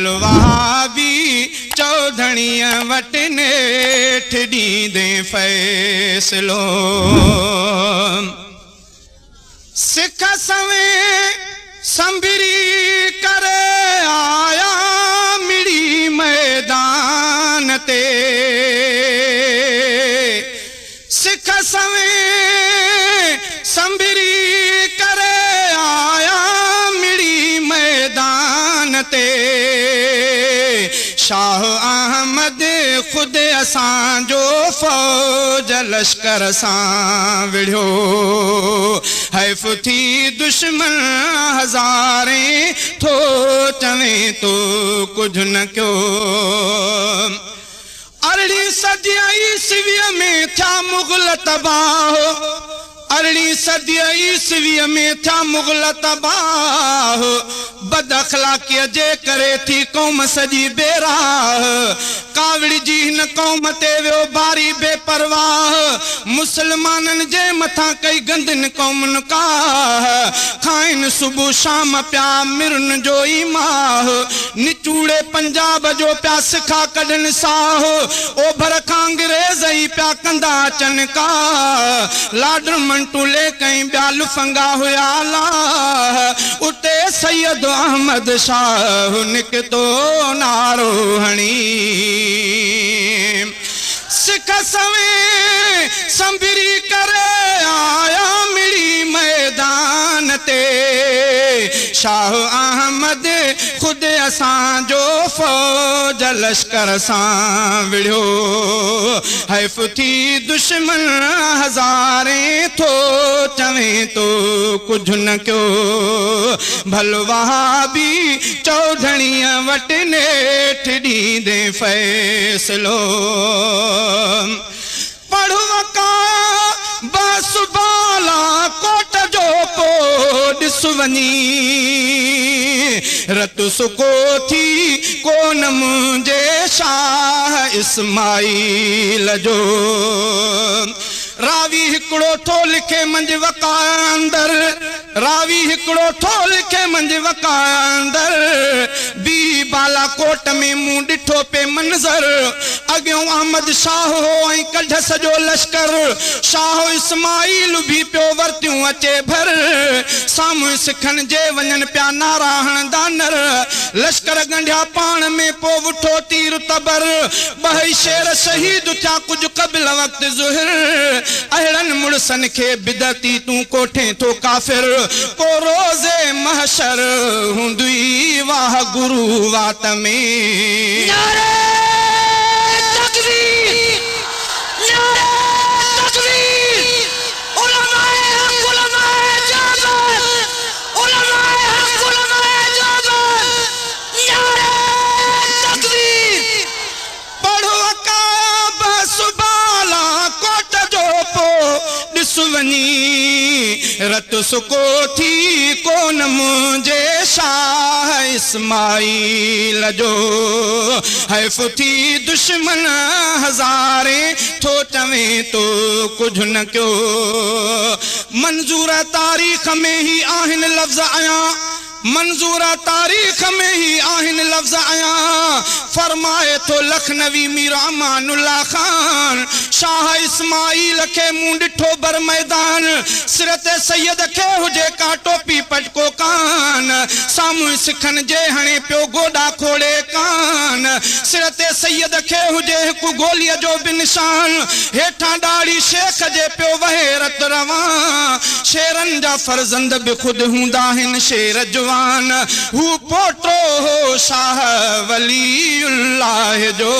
भलवाबी चौधड़ीअ वटि नेठ ॾींदे फ़ैसिलो सिख सवें संभरी करे आया मिड़ी मैदान ते सिख सवें संभरी करे आया मिड़ी मैदान ते शाह अहमद खुद असांजो फौज लश्कर सां विढ़ियो हैफ थी दुश्मन हज़ारे थो चवें तो कुछ न क्यों 18वीं सदी ईसवीअ में थिया मुग़ल तबाह 18वीं सदी ईसवीअ में थिया मुग़ल तबाह बद अखलाक़ीअ जे करे थी क़ौम सॼी बेराह कावड़ी जी हिन क़ौम ते वियो भारी बेपरवाह मुसलमाननि जे मथां कई गंदनि क़ौमुनि काह खाइन सुबुह शाम पिया मिरन जो ई माह निचूड़े पंजाब जो पिया सिखा कढनि साह ओभर खां अंग्रेज़ ई पिया कंदा अचनि का लाडर मंटूले कई ॿिया लुफंगा हुया लाह उते सैयद अहमद शाह निकतो नारो हणी सिख सवें संभरी करे आया मिड़ी मैदान ते शाह अहमद खुद असांजो फौज लश्कर सां विढ़ियो हैफ थी दुश्मन हज़ारे थो चवें तो कुछ न क्यों भलवाबी चौधड़ीअ वटि नेठ ॾींदे फ़ैसिलो पढ़ वका बासुबाला कोट जो पो ॾिस वञी रत सुको थी कोन मुंहिंजे शाह इस्माइल जो रावी हिकिड़ो थो लिखे मंझ वका अंदर रावी हिकिड़ो थो लिखे मंझ वका अंदर बी बालाकोट में मूं ॾिठो पे मंज़र अॻियों अहमद शाह हो ऐं कढ सॼो लश्कर शाह इस्माइल भी पियो वरतियूं अचे भर साम्हूं सिखनि जे वञनि पिया नारा हणंदा नर लश्कर गंढिया पाण में पोइ वठो तीर तबर ॿई शेर शहीद थिया कुझु क़बिल वक़्तु ज़ुहिर अहिड़नि मुड़सनि खे बिदती तूं कोठे थो काफ़िर को रोज़े महशर हूंदी वाह गुरु वात में नारे तकबीर नारे तकबीर उलमाए हक उलमाए जाबर उलमाए हक उलमाए जाबर नारे तकबीर पढ़ो अकाब सुबाला कोट जो पो ॾिस वञी रत सुको थी कोन मुंहिंजे शाह इस्माइल जो हैफ थी दुश्मन हज़ारे थो चवें तो कुछ न क्यों मंजूर तारीख़ में ही आहिनि लफ़्ज़ आया मंजूर तारीख़ में ही आहिनि लफ़्ज़ आया फरमाए तो लखनवी मीर अमानुल्लाह खान शाह इस्माइल के मुंह ॾिठो बर मैदान सिरत सैयद के हुजे का टोपी पटको कान साम्हूं सिखनि जे हणे पियो गोॾा खोड़े कान सिरत सैयद के हुजे हिकु गोलीअ जो बि निशान हेठां ॾाढ़ी शेख जे पियो वहे रत रवां शेरनि जा फर्ज़ंद बि ख़ुदि हूंदा आहिनि शेर जवान हू पोटो हो शाह वलीउल्लाह जो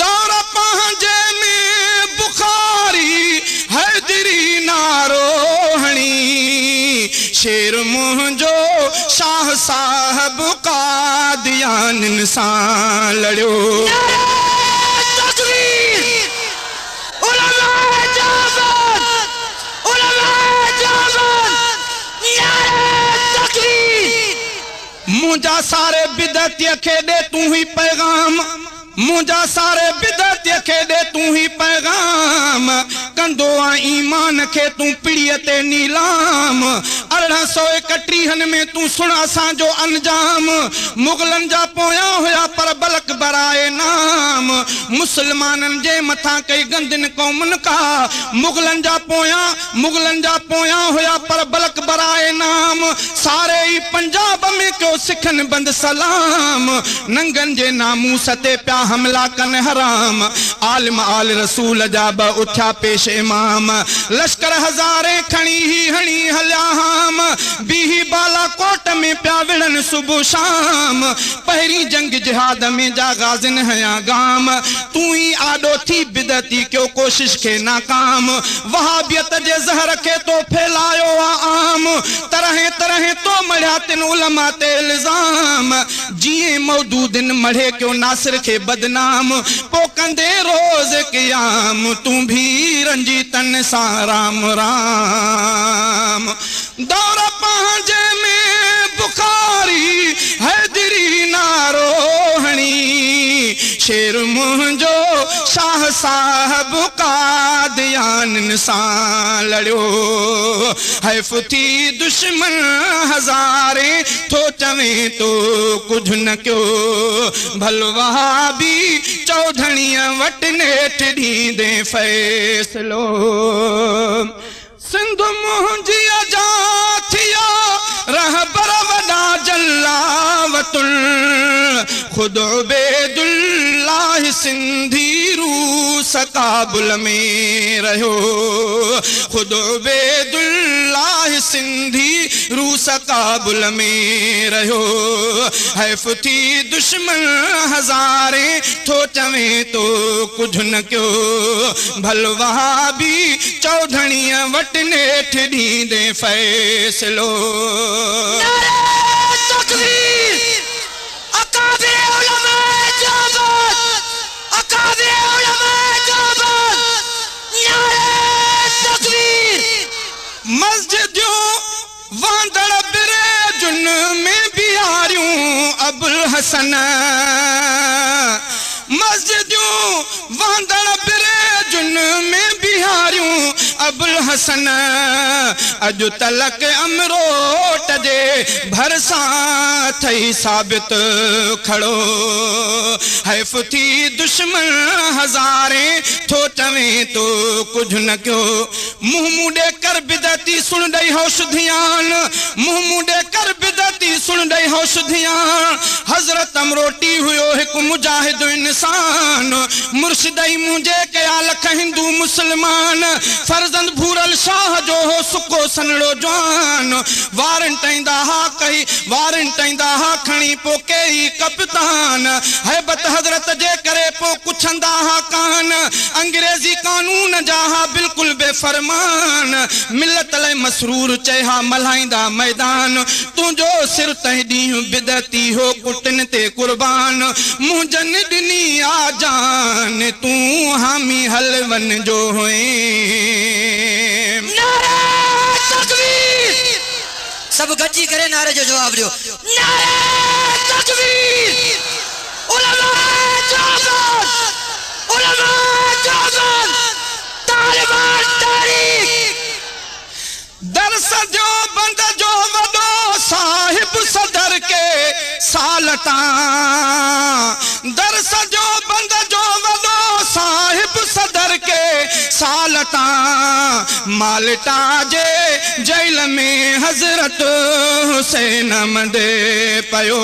दौर पंहिंजे में बुखारी हैदरी नारो हणी शेर मुंहिंजो शाह साहब कादियानिन सां लड़ियो मुझा सारे बिदतिया के दे तू ही पैगाम मुझा सारे बिदतिया के दे तू ही पैगाम कंदो आ ईमान खे तूं पिड़ीअ ते नीलाम 1831 में तूं सुण असांजो अंजाम मुगलन जा पोयां हुया पर बलक बराए नाम मुसलमानन जे मथा कई गंदिन कौमन का मुगलन जा पोयां हुया पर बलक बराए नाम सारे ही पंजाब में क्यों सिखन बंद सलाम नंगन जे नामूस ते प्या हमला कन हराम आलिम आल रसूल जा ब उठा पेश इमाम लश्कर हजारे खणी ही हणी हल्या हाम बीही बाला कोट में प्या विड़न सुबह शाम पहरी जंग जिहाद में जा गाजिन हया गाम तू ही आडो थी बिदती क्यों कोशिश के नाकाम वहाबियत जे जहर के तो फैलायो आम तरह तरह तो मढ़िया तिन उलमा ते इल्जाम जिए मौदूदिन मढ़े क्यों नासिर के बदनाम पो कंदे रोज क़याम तू भी रंजी तन सा राम राम दौर पंहिंजे में बुखारी हैदरी नारोहणी शेर मुंहिंजो शाह साहब कादियान सां लड़ियो हैफ थी दुश्मन हज़ारे थो चवे तो कुछ न कयो भलवा भी चौधणीअ वटि नेठ ॾींदे फ़ैसिलो सिंध मुंहिंजी अजा थिया रहबर वॾा जलावतुल खुद उबैदुल्लाह सिंधी रूस काबुल में रहियो खुद उबैदुल्लाह सिंधी रूस काबुल में रहियो हैफ थी दुश्मन हज़ारे थो चवे तो कुछ न कयो भलवा भी चौधणीअ वटि नेठ ॾींदे फ़ैसिलो मस्जिदियों वांदड़ बिरेजुन में बिहारियूं अबुल हसन मस्जिदियों वांदड़ बिरेजुन में बिहारियूं अबुल हसन अजु तलक अमरोट जे भरसां थई साबित खड़ो हैफ थी दुश्मन हज़ारे थो चवे तो कुछ न कयो मुंह मुंडे कर बिदती सुन दई होश ध्यान मुंह मुंडे कर बिदती सुन दई होश ध्यान हजरत अमरोटी हुयो हिकु मुजाहिद इंसान मुर्शिदई मुंहिंजे कया लख हिंदू मुसलमान फर्जंद भूरल शाह जो हो सुको सनड़ो जवान वारन टैंदा हा कही वारन टैंदा हा खणी पो कई कप्तान हैबत हजरत जे करे पो कुछंदा हा कान अंग्रेजी कानून जा हा बिल्कुल बेफरमान मिलत ले मसरूर चहा मल्हाईंदा मैदान तुंहिंजो सिर तंहिं ॾींहुं बिदती हो कुटन ते कुर्बान मुंहिंजन ॾिनी आ जान तूं हामी हलवन जो हुए नारे तकबीर सब गजी करे नारे जो जवाब दियो नारे तकबीर उलमा जागन तालिबान तारीख दरस जो बंद जो वडो साहिब सदर के सालता दरस जो बंद जो वडो साहिब सदर के सालता माल्टा जे जेल में हजरत हुसैन मदे पयो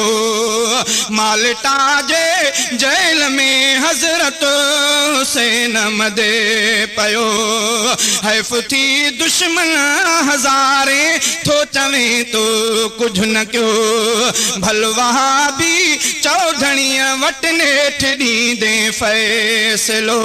माल्टा जे जेल में हजरत हुसैन मदे पयो हैफ थी दुश्मन हज़ारे थो चवे तो कुछ न कयो भलवा भी चौधणीअ वटि नेठ ॾींदे फ़ैसिलो।